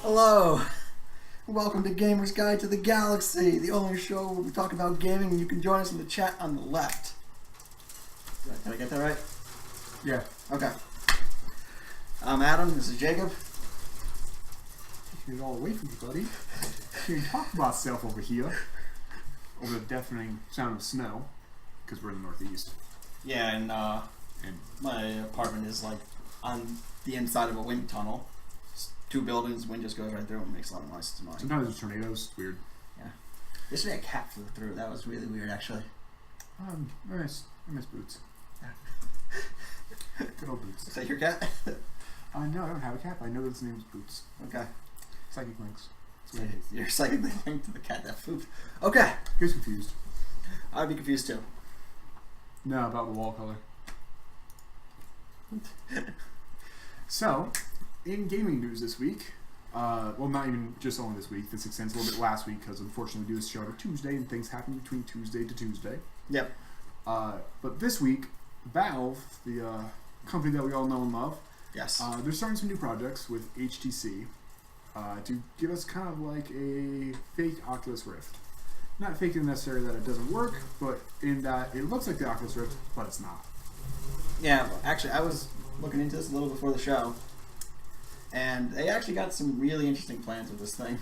Hello, welcome to Gamer's Guide to the Galaxy, the only show where we talk about gaming, and you can join us in the chat on the left. Did I get that right? Yeah. Okay. I'm Adam, this is Jacob. Taking it all away from you, buddy. You talk about stuff over here. Over the deafening sound of snow, because we're in the Northeast. Yeah, and my apartment is like on the inside of a wind tunnel. It's 2 buildings, wind just goes right through and makes a lot of noise. It's annoying. Sometimes there's tornadoes. It's weird. Yeah. Yesterday a cat flew through. That was really weird, actually. I miss Boots. Good old Boots. Is that your cat? No, I don't have a cat, but I know that its name is Boots. Okay. Psychic links. So you're psychically linked to the cat that flew. Okay. He was confused. I'd be confused too. No, about the wall color. So, in gaming news this week, well, not even just only this week, this extends a little bit last week, because unfortunately we do this show every Tuesday, and things happen between Tuesday to Tuesday. Yep. But this week, Valve, the company that we all know and love, Yes. they're starting some new projects with HTC to give us kind of like a fake Oculus Rift. Not fake in necessarily that it doesn't work, but in that it looks like the Oculus Rift, but it's not. Yeah, actually, I was looking into this a little before the show, and they actually got some really interesting plans with this thing.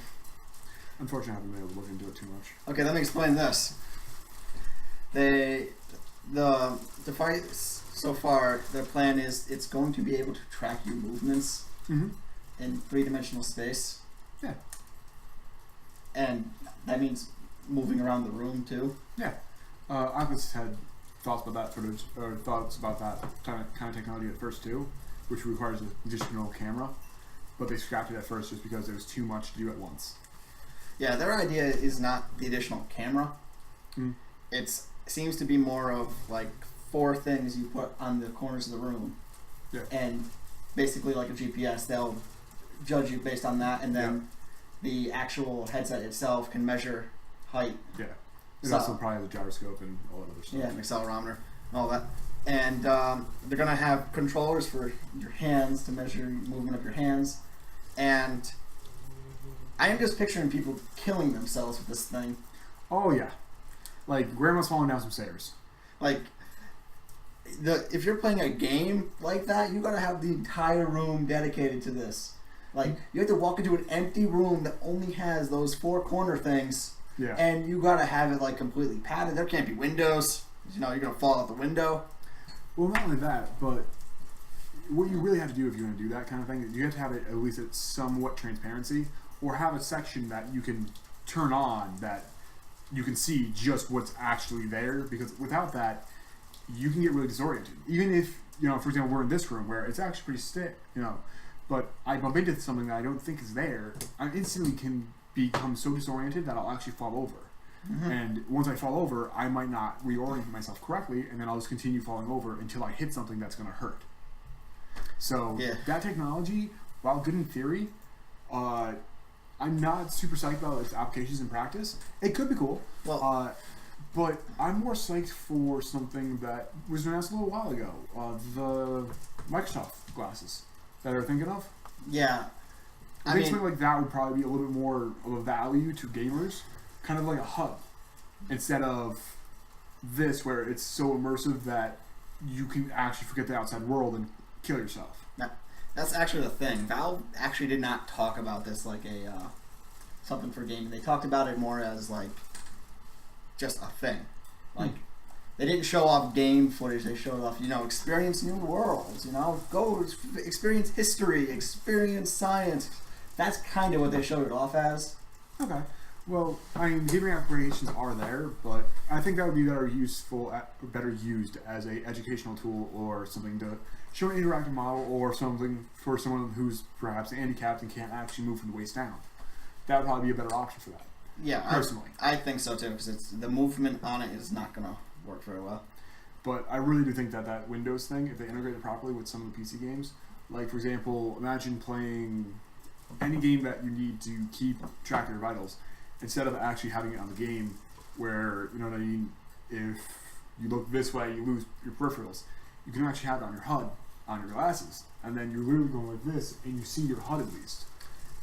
Unfortunately, I haven't been able to look into it too much. Okay, let me explain this. The device so far, their plan is it's going to be able to track your movements Mm-hmm. in 3-dimensional space. Yeah. And that means moving around the room too. Yeah. Oculus had thoughts about that footage, or thoughts about that kind of technology at first too, which requires an additional camera, but they scrapped it at first just because there was too much to do at once. Yeah, their idea is not the additional camera. Mm. It seems to be more of like 4 things you put on the corners of the room. Yeah. And basically like a GPS, they'll judge you based on that, and then the actual headset itself can measure height. Yeah. And So- also probably the gyroscope and all that other stuff. Yeah, an accelerometer, and all that. And they're going to have controllers for your hands to measure movement of your hands. And I am just picturing people killing themselves with this thing. Oh yeah. Like grandma's falling down some stairs. Like, if you're playing a game like that, you got to have the entire room dedicated to this. Like, you have to walk into an empty room that only has those 4 corner things. Yeah. And you got to have it like completely padded. There can't be windows. You know, you're going to fall out the window. Well, not only that, but what you really have to do if you're going to do that kind of thing is you have to have it at least at somewhat transparency, or have a section that you can turn on that you can see just what's actually there, because without that, you can get really disoriented. Even if, you know, for example, we're in this room where it's actually pretty still, you know, but I bump into something that I don't think is there, I instantly can become so disoriented that I'll actually fall over. Mm-hmm. And once I fall over, I might not reorient myself correctly, and then I'll just continue falling over until I hit something that's going to hurt. So that technology, while good in theory, I'm not super psyched about its applications in practice. It could be cool, Well, but I'm more psyched for something that was announced a little while ago. The Microsoft glasses that are thinking of. yeah. I think something like that would probably be a little bit more of a value to gamers, kind of like a hub, instead of this where it's so immersive that you can actually forget the outside world and kill yourself. That's actually the thing. Valve actually did not talk about this like a something for gaming. They talked about it more as like just a thing. Like they didn't show off game footage. They showed off, you know, experience new worlds. You know, go experience history, experience science. That's kind of what they showed it off as. Okay. Well, I mean, gaming applications are there, but I think that would be better used as a educational tool, or something to show an interactive model, or something for someone who's perhaps handicapped and can't actually move from the waist down. That would probably be a better option for that. Yeah, personally, I think so too, because it's the movement on it is not gonna work very well. But I really do think that that Windows thing, if they integrate it properly with some of the PC games, like for example, imagine playing any game that you need to keep track of your vitals, instead of actually having it on the game where, you know what I mean, if you look this way, you lose your peripherals. You can actually have it on your HUD, on your glasses, and then you're literally going like this, and you see your HUD at least.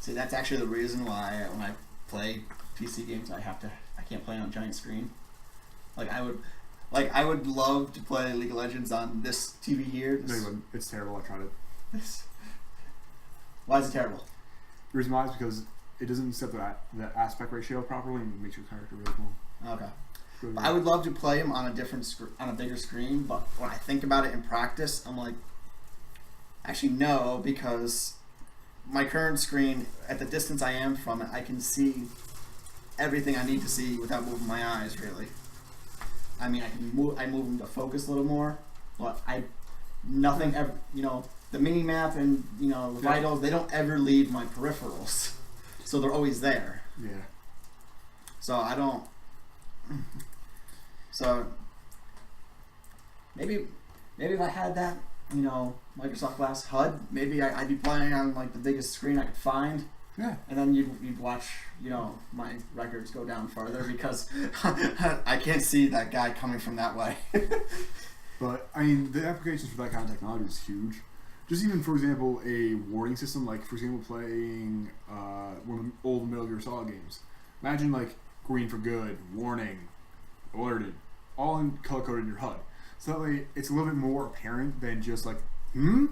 See, that's actually the reason why when I play PC games, I can't play on a giant screen. I would love to play League of Legends on this TV here. No, you wouldn't. It's terrible. I tried it. Why is it terrible? The reason why is because it doesn't set the aspect ratio properly and makes your character really small. Okay. Really I would love to play him on a bigger screen, but when I think about it in practice, I'm like, actually no, because my current screen, at the distance I am from it, I can see everything I need to see without moving my eyes, really. I mean, I move them to focus a little more, but nothing ever, the mini map and, the vitals, they don't ever leave my peripherals. So they're always there. Yeah. So I don't, so maybe if I had that, Microsoft Glass HUD, maybe I'd be playing on like the biggest screen I could find. Yeah. And then you'd watch, my records go down farther because I can't see that guy coming from that way. But, I mean, the applications for that kind of technology is huge. Just even, for example, a warning system, like, for example, playing one of the old Metal Gear Solid games. Imagine, like, green for good, warning, alerted, all in color-coded in your HUD. So that way, it's a little bit more apparent than just, like, and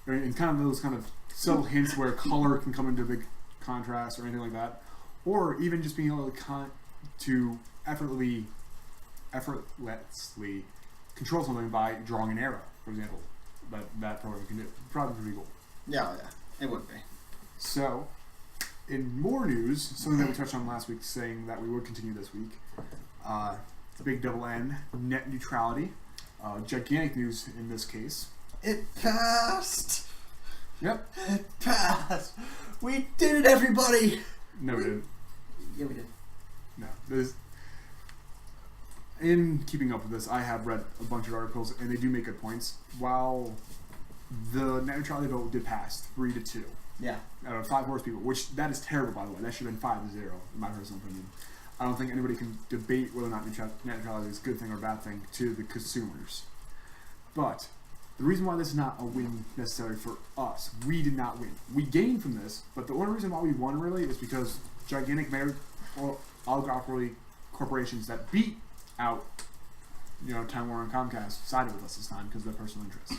kind of those kind of subtle hints where color can come into a big contrast or anything like that. Or even just being able to effortlessly control something by drawing an arrow, for example. That program can do. Probably pretty cool. Yeah, it would be. So, in more news, something that we touched on last week, saying that we would continue this week, big double N, net neutrality, gigantic news in this case. It passed. Yep. It passed. We did it, everybody. No, we didn't. Yeah, we did. No. In keeping up with this, I have read a bunch of articles, and they do make good points. While the net neutrality vote did pass 3-2, yeah, out of 5 horse people, which that is terrible, by the way. That should have been 5-0, in my personal opinion. I don't think anybody can debate whether or not net neutrality is a good thing or a bad thing to the consumers. But the reason why this is not a win necessarily for us, we did not win. We gained from this, but the only reason why we won really is because gigantic oligopoly corporations that beat out, Time Warner and Comcast sided with us this time because of their personal interests.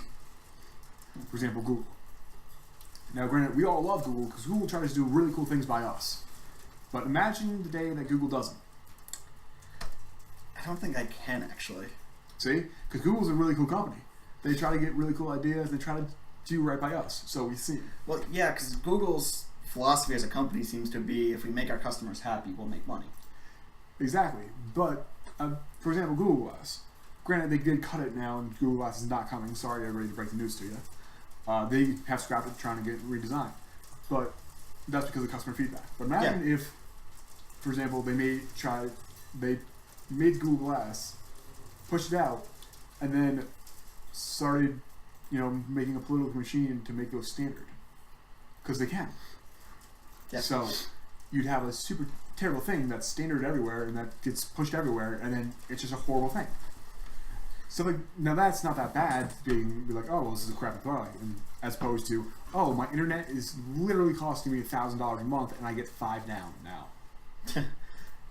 For example, Google. Now, granted, we all love Google because Google tries to do really cool things by us. But imagine the day that Google doesn't. I don't think I can, actually. See? Because Google's a really cool company. They try to get really cool ideas. They try to do right by us. So we see. Well, yeah, because Google's philosophy as a company seems to be, if we make our customers happy, we'll make money. Exactly. But, for example, Google Glass. Granted, they did cut it now, and Google Glass is not coming. Sorry, everybody, to break the news to you. They have scrapped it trying to get redesigned. But that's because of customer feedback. But imagine if, for example, they made Google Glass, pushed it out, and then started, making a political machine to make those standard. Because they can. Yeah. So you'd have a super terrible thing that's standard everywhere and that gets pushed everywhere, and then it's just a horrible thing. So now that's not that bad, be like, oh, well, this is a crappy product, and as opposed to, oh, my internet is literally costing me $1,000 a month, and I get 5 down now.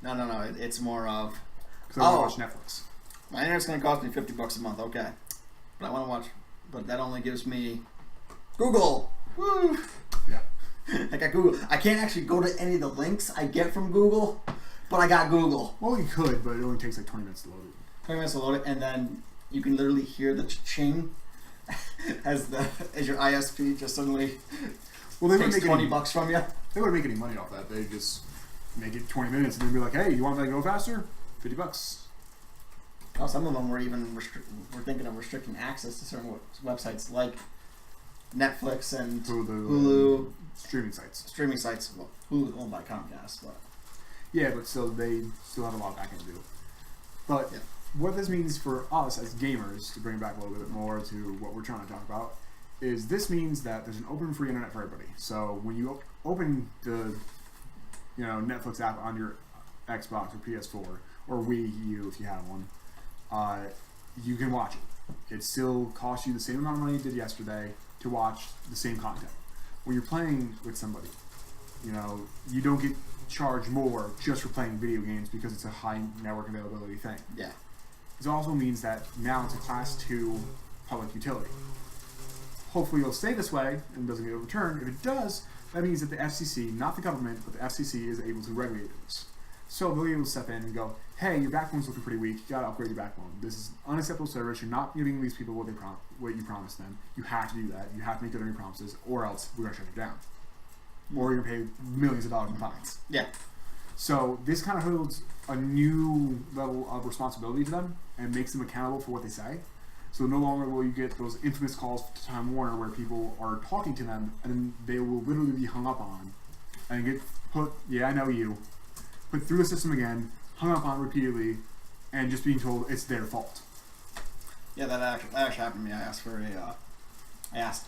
No. It's more of, because I watch Netflix. My internet's going to cost me $50 a month, okay, but I want to watch, but that only gives me Google. Woo! Yeah. I got Google. I can't actually go to any of the links I get from Google, but I got Google. Well, you could, but it only takes like 20 minutes to load it. 20 minutes to load it, and then you can literally hear the ching as your ISP just suddenly takes $20 from you. They wouldn't make any money off that. They just make it 20 minutes and then be like, hey, you want that to go faster? $50. Oh, some of them were even we're thinking of restricting access to certain websites like Netflix and Hulu. Streaming sites. Well, Hulu owned by Comcast, but yeah, but still, they still have a lot of backend to do. But yeah. What this means for us as gamers, to bring it back a little bit more to what we're trying to talk about, is this means that there's an open free internet for everybody. So when you open the Netflix app on your Xbox or PS4 or Wii U if you have one, you can watch it. It still costs you the same amount of money it did yesterday to watch the same content. When you're playing with somebody, you don't get charged more just for playing video games because it's a high network availability thing. Yeah. It also means that now it's a Class 2 public utility. Hopefully it'll stay this way and doesn't get overturned. If it does, that means that the FCC, not the government, but the FCC is able to regulate this. So they'll be able to step in and go, hey, your backbone's looking pretty weak. You gotta upgrade your backbone. This is unacceptable service. You're not giving these people what you promised them. You have to do that. You have to make good on your promises, or else we're gonna shut you down. Or you're gonna pay millions of dollars in fines. Yeah. So this kind of holds a new level of responsibility to them and makes them accountable for what they say. So no longer will you get those infamous calls to Time Warner where people are talking to them and then they will literally be hung up on and get put through the system again, hung up on repeatedly, and just being told it's their fault. Yeah, that actually happened to me.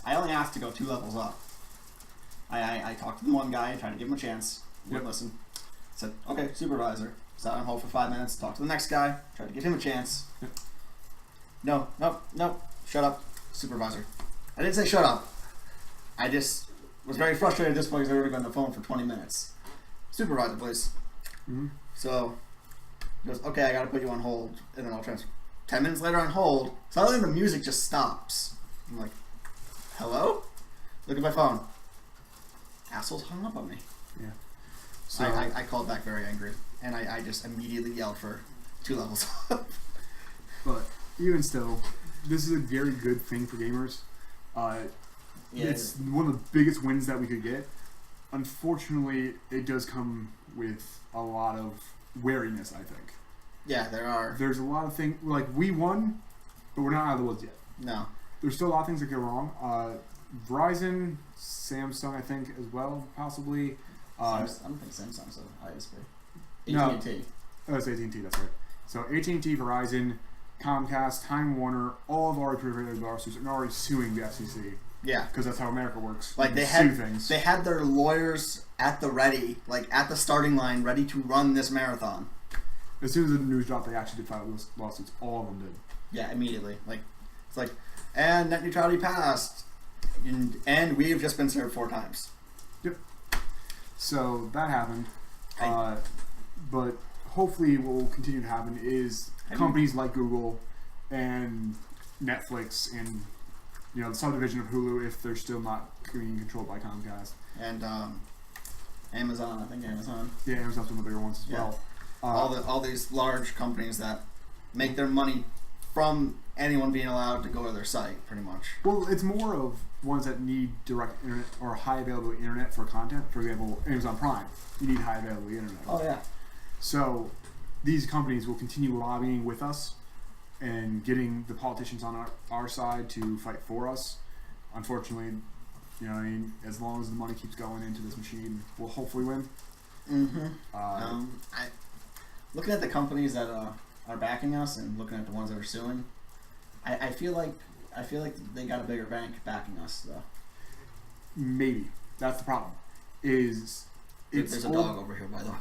I only asked to go 2 levels up. I talked to the one guy, tried to give him a chance, wouldn't listen. Said, okay, supervisor. Sat on hold for 5 minutes, talked to the next guy, tried to give him a chance. No, shut up, supervisor. I didn't say shut up. I just was very frustrated at this point because I already been on the phone for 20 minutes. Supervisor, please. Mm-hmm. So, he goes, okay, I gotta put you on hold, and then I'll transfer. 10 minutes later on hold, suddenly the music just stops. I'm like, hello? Look at my phone. Assholes hung up on me. Yeah. So I called back very angry, and I just immediately yelled for 2 levels up. But even still, this is a very good thing for gamers. It's one of the biggest wins that we could get. Unfortunately, it does come with a lot of wariness, I think. Yeah, there are. There's a lot of things, like, we won, but we're not out of the woods yet. No. There's still a lot of things that go wrong. Verizon, Samsung, I think, as well, possibly. I don't think Samsung's an ISP. No. AT&T. Oh, it's AT&T, that's right. So AT&T, Verizon, Comcast, Time Warner, all of our private lawsuits are already suing the FCC. Yeah. Because that's how America works. Like, they had their lawyers at the ready, like, at the starting line, ready to run this marathon. As soon as the news dropped, they actually did file those lawsuits. All of them did. Yeah, immediately. Like, it's like, and net neutrality passed, and we've just been served 4 times. Yep. So that happened. But hopefully what will continue to happen is companies like Google and Netflix and the subdivision of Hulu, if they're still not being controlled by Comcast. And Amazon, I think Amazon. Yeah, Amazon's one of the bigger ones as well. All these large companies that make their money from anyone being allowed to go to their site, pretty much. Well, it's more of ones that need direct internet or high availability internet for content. For example, Amazon Prime, you need high availability internet. Oh yeah. So these companies will continue lobbying with us and getting the politicians on our side to fight for us. Unfortunately, as long as the money keeps going into this machine, we'll hopefully win. Mm-hmm. Looking at the companies that are backing us and looking at the ones that are suing, I feel like they got a bigger bank backing us though. Maybe that's the problem. There's a dog over here, by the way.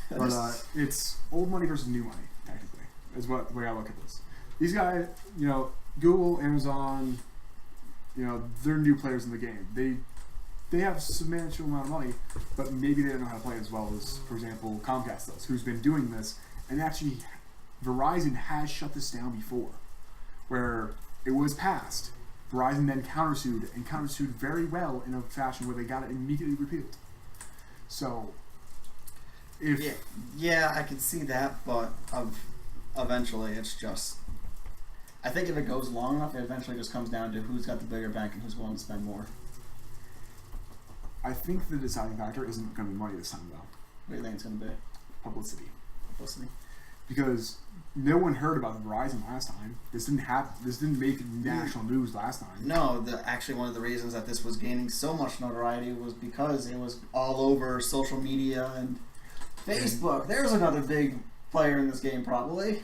But it's old money versus new money, technically, is the way I look at this. These guys, Google, Amazon, they're new players in the game. They have a substantial amount of money, but maybe they don't know how to play as well as, for example, Comcast does, who's been doing this. And actually, Verizon has shut this down before, where it was passed. Verizon then countersued very well in a fashion where they got it immediately repealed. So, I can see that, but eventually it's just. I think if it goes long enough, it eventually just comes down to who's got the bigger bank and who's willing to spend more. I think the deciding factor isn't going to be money this time, though. What do you think it's going to be? Publicity. Publicity. Because no one heard about Verizon last time. This didn't happen. This didn't make national news last time. No, actually one of the reasons that this was gaining so much notoriety was because it was all over social media and Facebook. There's another big player in this game, probably.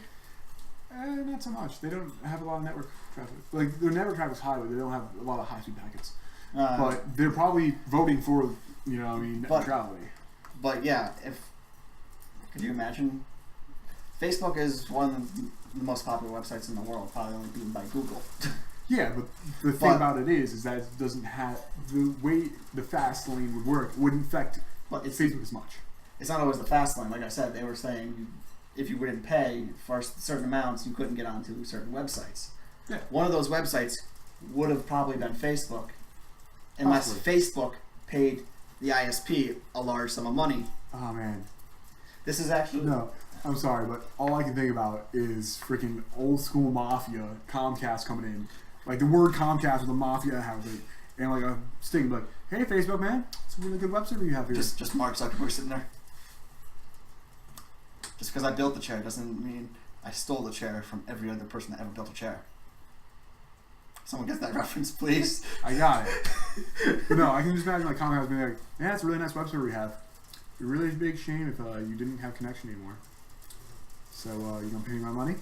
Not so much. They don't have a lot of network traffic. Like, their network traffic's high, but they don't have a lot of high-speed packets. But they're probably voting for, net neutrality. But yeah, could you imagine? Facebook is one of the most popular websites in the world, probably only beaten by Google. Yeah, but the thing about it is that it doesn't have the way the fast lane would work wouldn't affect Facebook as much. It's not always the fast lane. Like I said, they were saying if you wouldn't pay for certain amounts, you couldn't get onto certain websites. Yeah. One of those websites would have probably been Facebook, unless Facebook paid the ISP a large sum of money. Oh man. This is actually no. I'm sorry, but all I can think about is freaking old school mafia Comcast coming in, like the word Comcast with a mafia housing, and like a sting like, "Hey Facebook man, it's a really good web server you have here." Just Mark Zuckerberg sitting there. Just because I built the chair doesn't mean I stole the chair from every other person that ever built a chair. Someone get that reference, please. I got it. But no, I can just imagine like Comcast being like, "Yeah, it's a really nice web server we have. It'd be a really big shame if you didn't have connection anymore. So you gonna pay me my money?"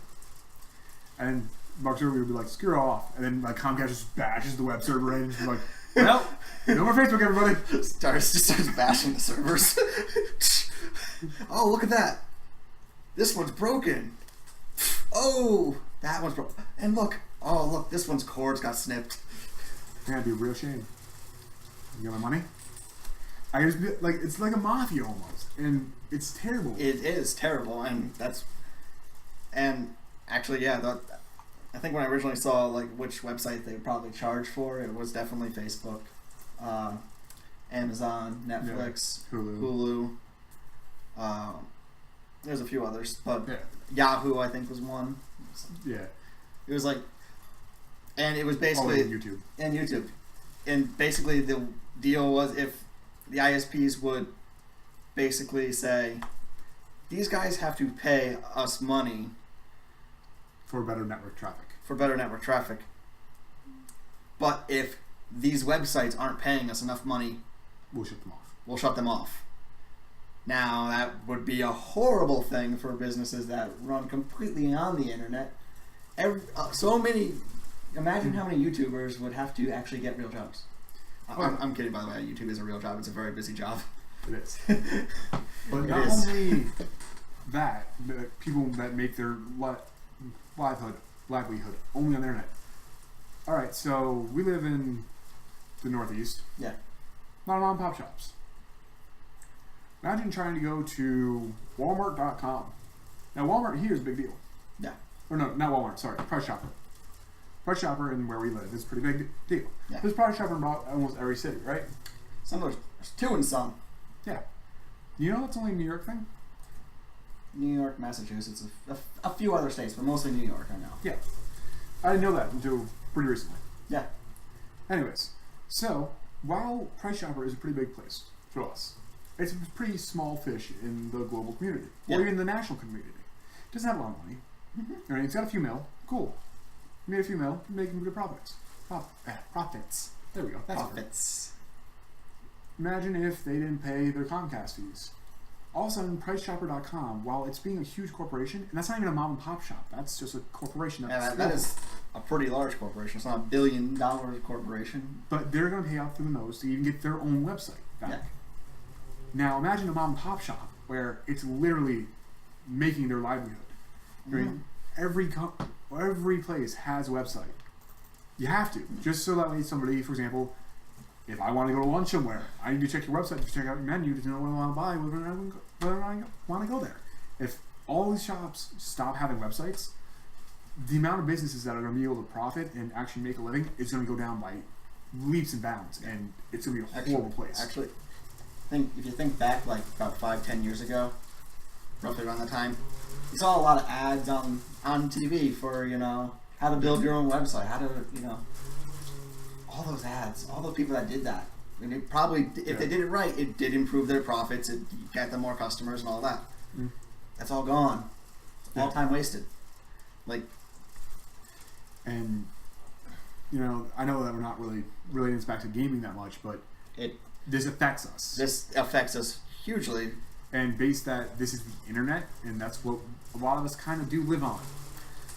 And Mark Zuckerberg would be like, "Screw off," and then like Comcast just bashes the web server in and just be like, "Well, no more Facebook, everybody." Just starts bashing the servers. Oh, look at that! This one's broken. Oh, that one's broken. And look, oh look, this one's cords got snipped. Yeah, it'd be a real shame. You got my money? I just be, like it's like a mafia almost, and it's terrible. It is terrible, and actually, yeah. I think when I originally saw like which website they would probably charge for, it was definitely Facebook, Amazon, Netflix, Hulu. There's a few others, but Yahoo I think was one. Yeah. It was like, and it was basically YouTube. And basically the deal was if the ISPs would basically say, these guys have to pay us money for better network traffic. But if these websites aren't paying us enough money, we'll shut them off. Now that would be a horrible thing for businesses that run completely on the internet. Imagine how many YouTubers would have to actually get real jobs. I'm kidding, by the way. YouTube is a real job. It's a very busy job. It is. But not only that, the people that make their livelihood only on the internet. All right, so we live in the Northeast. Yeah. A lot of mom and pop shops. Imagine trying to go to Walmart.com. Now, Walmart here is a big deal. Yeah. Or no, not Walmart. Sorry, Price Chopper. Price Chopper in where we live is a pretty big deal. Yeah. There's Price Chopper in about almost every city, right? There's two in some. Yeah. You know that's only a New York thing? New York, Massachusetts, a few other states, but mostly New York, I know. Yeah. I didn't know that until pretty recently. Yeah. Anyways, so while Price Chopper is a pretty big place for us, it's a pretty small fish in the global community, or even the national community. It doesn't have a lot of money. Mm-hmm. Right? It's got a few mil. Cool. You made a few mil, making good profits. Profits. There we go. That's profits. Imagine if they didn't pay their Comcast fees. All of a sudden, PriceChopper.com, while it's being a huge corporation, and that's not even a mom and pop shop. That's just a corporation. That is a pretty large corporation. It's not $1 billion corporation. But they're going to pay out through the nose to even get their own website back. Yeah. Now, imagine a mom and pop shop where it's literally making their livelihood. Mm-hmm. Every place has a website. You have to, just so that way somebody, for example, if I want to go to lunch somewhere, I need to check your website to check out your menu to know what I want to buy, whether I want to go there. If all these shops stop having websites, the amount of businesses that are going to be able to profit and actually make a living is going to go down by leaps and bounds, and it's going to be a horrible place. Actually, if you think back like about 5-10 years ago, roughly around that time, you saw a lot of ads on TV for, how to build your own website, how to, all those ads, all those people that did that. I mean, it probably, if they did it right, it did improve their profits, it got them more customers and all that. Mm. That's all gone. All time wasted. And, I know that we're not really relating this back to gaming that much, but this affects us. This affects us hugely. And based that this is the internet, and that's what a lot of us kind of do live on.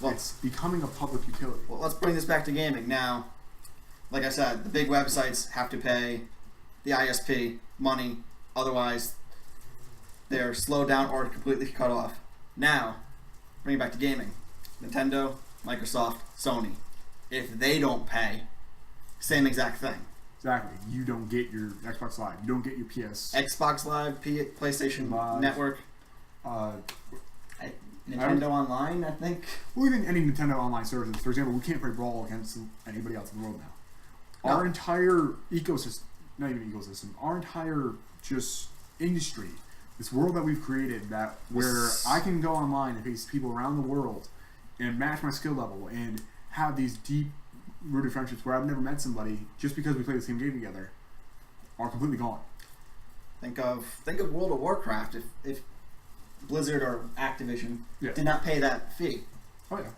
Well, it's becoming a public utility. Well, let's bring this back to gaming. Now, like I said, the big websites have to pay the ISP money, otherwise they're slowed down or completely cut off. Now, bring it back to gaming. Nintendo, Microsoft, Sony. if they don't pay, same exact thing. Exactly. You don't get your Xbox Live. You don't get your PS. Xbox Live, PlayStation Live. Network, Uh, Nintendo Online, I think. well, even any Nintendo online services. For example, we can't play Brawl against anybody else in the world now. No. Our entire ecosystem, not even ecosystem, our entire just industry, this world that we've created, that where I can go online and face people around the world and match my skill level and have these deep rooted friendships where I've never met somebody just because we play the same game together, are completely gone. Think of World of Warcraft. If Blizzard or Activision Yeah. did not pay that fee, Oh yeah.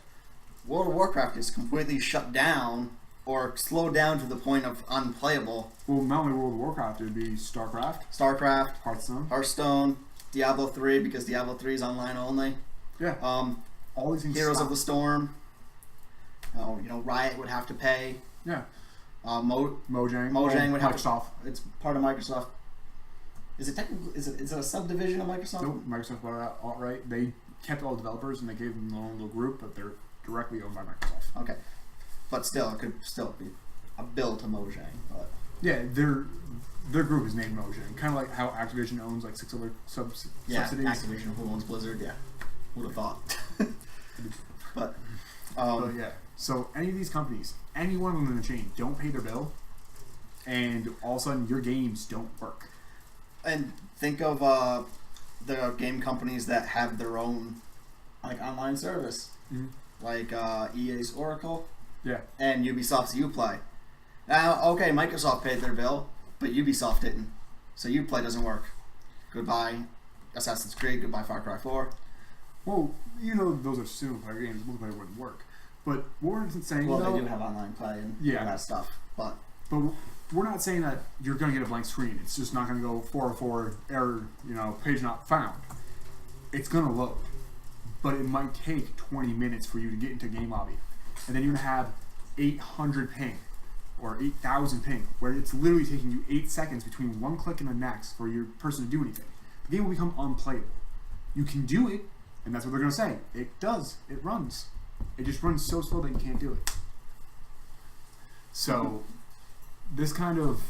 World of Warcraft is completely shut down or slowed down to the point of unplayable. Well, not only World of Warcraft, it would be StarCraft, StarCraft, Hearthstone, Diablo 3 because Diablo 3 is online only. Yeah. All these things. Heroes stop. of the Storm. Riot would have to pay. Yeah. Mojang would have Microsoft. to. It's part of Microsoft. Is it technically? Is it a subdivision of Microsoft? Nope, Microsoft bought it out outright. They kept all the developers and they gave them their own little group, but they're directly owned by Microsoft. Okay, but still, it could still be a bill to Mojang. But Yeah, their group is named Mojang, kind of like how Activision owns like 6 other subsidies. Activision, who owns Blizzard? Yeah, would have thought. but But yeah, so any of these companies, any one of them in the chain, don't pay their bill, and all of a sudden your games don't work. And think of the game companies that have their own like online service, like EA's Oracle, Yeah. and Ubisoft's Uplay. Now, okay, Microsoft paid their bill, but Ubisoft didn't, so Uplay doesn't work. Goodbye, Assassin's Creed. Goodbye, Far Cry 4. Well, even though those are single player games, multiplayer wouldn't work. But what we're saying, Well, though, they do have online play and Yeah. all that stuff, but we're not saying that you're going to get a blank screen. It's just not going to go 404 error, page not found. It's going to load, but it might take 20 minutes for you to get into game lobby, and then you're going to have 800 ping or 8,000 ping, where it's literally taking you 8 seconds between one click and the next for your person to do anything. The game will become unplayable. You can do it, and that's what they're going to say. It does. It runs. It just runs so slow that you can't do it. So this kind of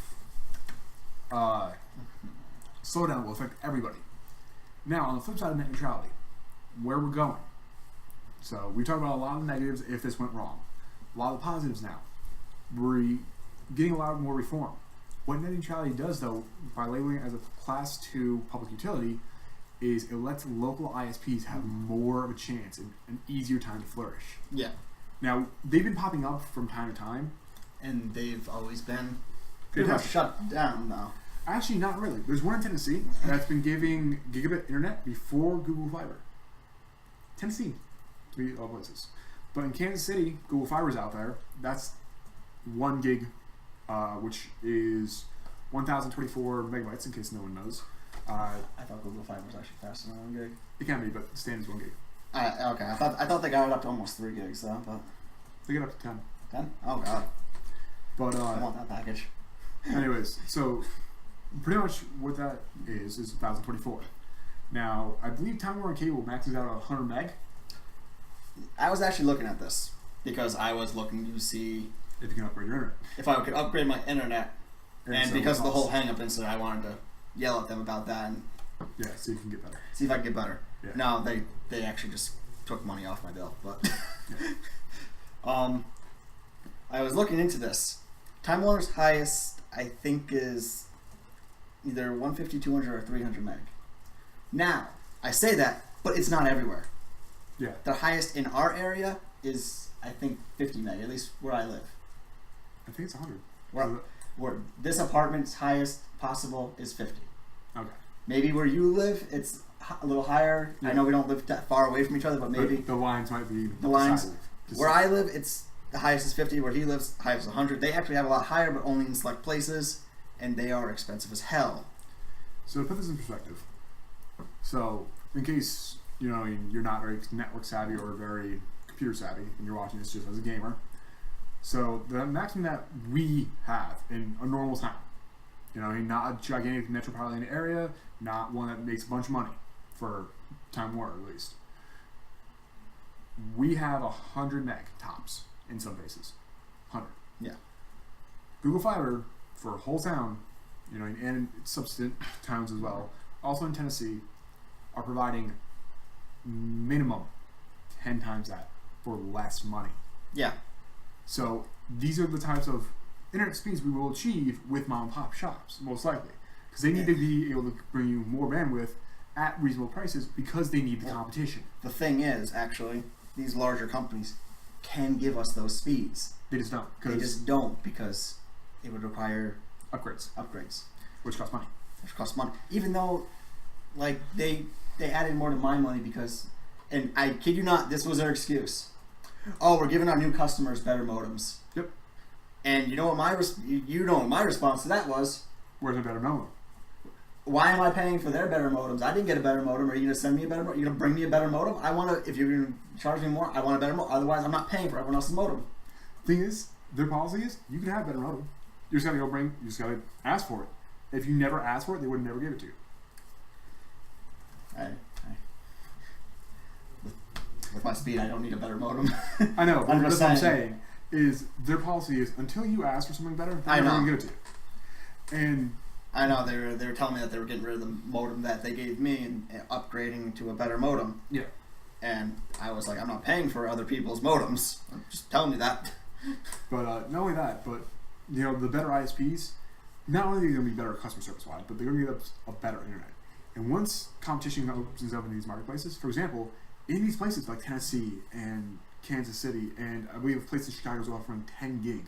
slowdown will affect everybody. Now, on the flip side of net neutrality, where we're going. So we talked about a lot of negatives if this went wrong. A lot of the positives now. We're getting a lot more reform. What net neutrality does, though, by labeling it as a Class 2 public utility, is it lets local ISPs have more of a chance and an easier time to flourish. yeah, Now, they've been popping up from time to time. and they've always been pretty much shut down now. Actually, not really. There's one in Tennessee that's been giving gigabit internet before Google Fiber. Tennessee, to be all places. But in Kansas City, Google Fiber's out there. That's 1 gig, which is 1,024 megabytes, in case no one knows. I thought Google Fiber was actually faster than 1 gig. It can be, but the standard's 1 gig. Okay, I thought they got it up to almost 3 gigs though, but They get up to 10. 10? Oh god, But I want that package. anyways, so pretty much what that is 1,024. Now, I believe Time Warner Cable maxes out at 100 meg. I was actually looking at this because I was looking to see If you can upgrade your internet. if I could upgrade my internet, and so because of the costs. whole hang-up incident, I wanted to yell at them about that and Yeah, so you can get better. see if I could get better. Yeah. No, they actually just took money off my bill, but I was looking into this. Time Warner's highest, I think, is either 150, 200, or 300 meg. Now, I say that, but it's not everywhere. Yeah. The highest in our area is, I think, 50 meg, at least where I live. I think it's 100. Where this apartment's highest possible is 50. Okay. Maybe where you live, it's a little higher. Yeah. I know we don't live that far away from each other, but maybe But the lines might be the lines. decided. Where I live, it's the highest is 50. Where he lives, highest is 100. They actually have a lot higher, but only in select places, and they are expensive as hell. So to put this in perspective, so in case you're not very network savvy or very computer savvy, and you're watching this just as a gamer, so the maximum that we have in a normal town, not a gigantic metropolitan area, not one that makes a bunch of money for Time Warner at least. We have 100 meg tops in some cases. 100. Yeah. Google Fiber for a whole town, and subsequent towns as well, also in Tennessee, are providing minimum 10 times that for less money. Yeah. So these are the types of internet speeds we will achieve with mom and pop shops, most likely, because they need to be able to bring you more bandwidth at reasonable prices because they need the competition. The thing is, actually, these larger companies can give us those speeds. They just don't. They just don't because it would require upgrades, which cost money. Even though, like, they added more to my money because, and I kid you not, this was their excuse. Oh, we're giving our new customers better modems. Yep. And you know what my response to that was? Where's a better modem? Why am I paying for their better modems? I didn't get a better modem. Are you going to send me a better modem? You're going to bring me a better modem? If you're going to charge me more, I want a better modem. Otherwise, I'm not paying for everyone else's modem. Thing is, their policy is you can have a better modem. You just got to ask for it. If you never ask for it, they would never give it to you. With my speed, I don't need a better modem. I know, but that's what I'm saying. Is their policy is until you ask for something better, they're never going to give it to you. And I know they were telling me that they were getting rid of the modem that they gave me and upgrading to a better modem. Yeah. And I was like, I'm not paying for other people's modems. I'm just telling you that. But not only that, but the better ISPs, not only are they going to be better customer service wise, but they're going to give us a better internet. And once competition opens up in these marketplaces, for example, in these places like Tennessee and Kansas City, and I believe a place in Chicago is offering 10 gig.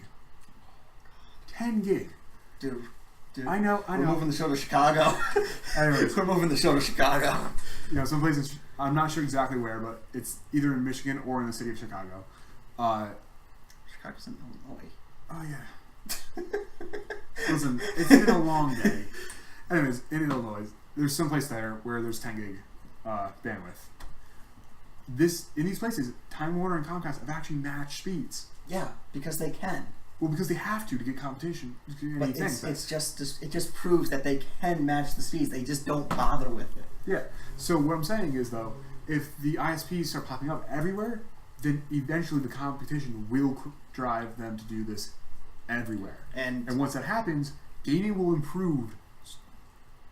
10 gig. Dude. I know. We're moving the show to Chicago. Anyways. We're moving the show to Chicago. Some places, I'm not sure exactly where, but it's either in Michigan or in the city of Chicago. Chicago's in Illinois. Oh, yeah. Listen, it's been a long day. Anyways, in Illinois, there's some place there where there's 10 gig bandwidth. In these places, Time Warner and Comcast have actually matched speeds. Yeah, because they can. Well, because they have to get competition. But it just proves that they can match the speeds. They just don't bother with it. Yeah. So what I'm saying is, though, if the ISPs start popping up everywhere, then eventually the competition will drive them to do this everywhere. And once that happens, gaming will improve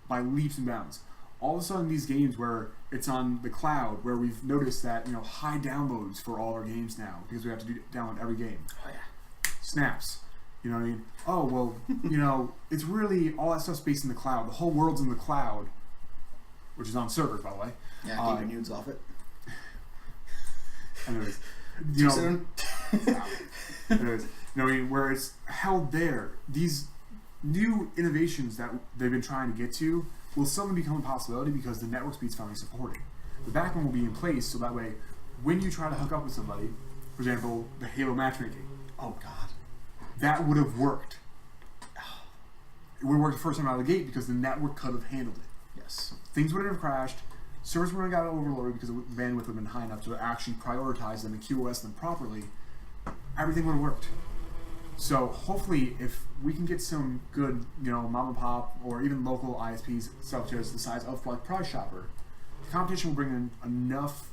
by leaps and bounds. All of a sudden, these games where it's on the cloud, where we've noticed that high downloads for all our games now because we have to download every game. Oh yeah. Snaps. You know what I mean? Oh, well, it's really all that stuff's based in the cloud. The whole world's in the cloud, which is on servers, by the way. Yeah, keep your nudes off it. Anyways, Too soon? Anyways, where it's held there, these new innovations that they've been trying to get to will suddenly become a possibility because the network speed's finally supported. The backbone will be in place so that way, when you try to hook up with somebody, for example, the Halo matchmaking. Oh God. That would have worked. It would have worked the first time out of the gate because the network could have handled it. Yes. Things wouldn't have crashed. Servers wouldn't have got overloaded because the bandwidth would have been high enough to actually prioritize them and QoS them properly. Everything would have worked. So hopefully, if we can get some good, mom and pop or even local ISPs, such as the size of like Prize Shopper, the competition will bring in enough,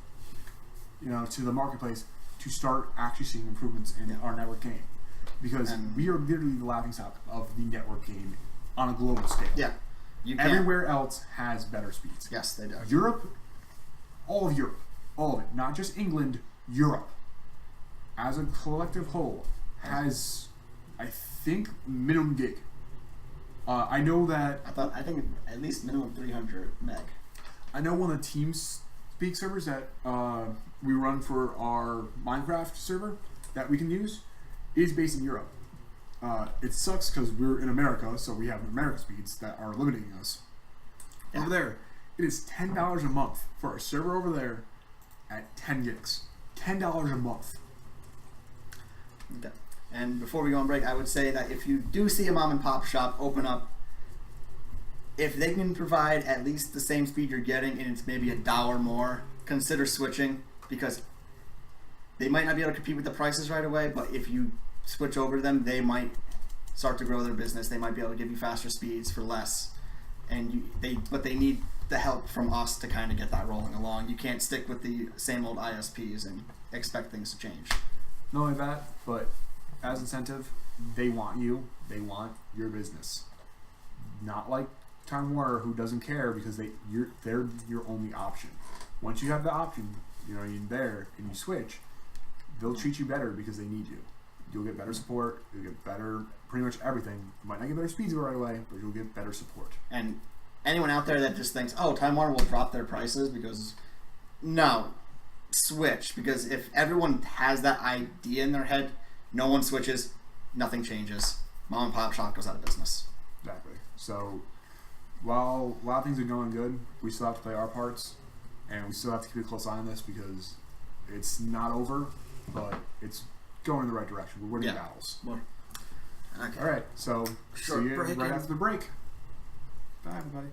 to the marketplace to start actually seeing improvements in our network game. Because we are literally the laughingstock of the network game on a global scale. Yeah. Everywhere else has better speeds. Yes, they do. Europe, all of it, not just England, Europe, as a collective whole, has, I think, minimum gig. I know that... I think at least minimum 300 meg. I know one of the TeamSpeak servers that we run for our Minecraft server that we can use is based in Europe. It sucks because we're in America, so we have American speeds that are limiting us. Yeah. Over there, it is $10 a month for a server over there at 10 gigs. $10 a month. Okay. And before we go on break, I would say that if you do see a mom and pop shop open up, if they can provide at least the same speed you're getting and it's maybe $1 more, consider switching because they might not be able to compete with the prices right away, but if you switch over to them, they might start to grow their business. They might be able to give you faster speeds for less, but they need the help from us to kind of get that rolling along. You can't stick with the same old ISPs and expect things to change. Not only that, but as incentive, they want you. They want your business. Not like Time Warner, who doesn't care because they're your only option. Once you have the option, you know, you're there and you switch, they'll treat you better because they need you. You'll get better support. You'll get better, pretty much everything. You might not get better speeds right away, but you'll get better support. And anyone out there that just thinks, oh, Time Warner will drop their prices because, no, switch. Because if everyone has that idea in their head, no one switches, nothing changes. Mom and pop shop goes out of business. Exactly. So while a lot of things are going good, we still have to play our parts, and we still have to keep a close eye on this because it's not over, but it's going in the right direction. We're winning battles. Well, okay. All right. So Short see you break right and- after the break. Bye, everybody.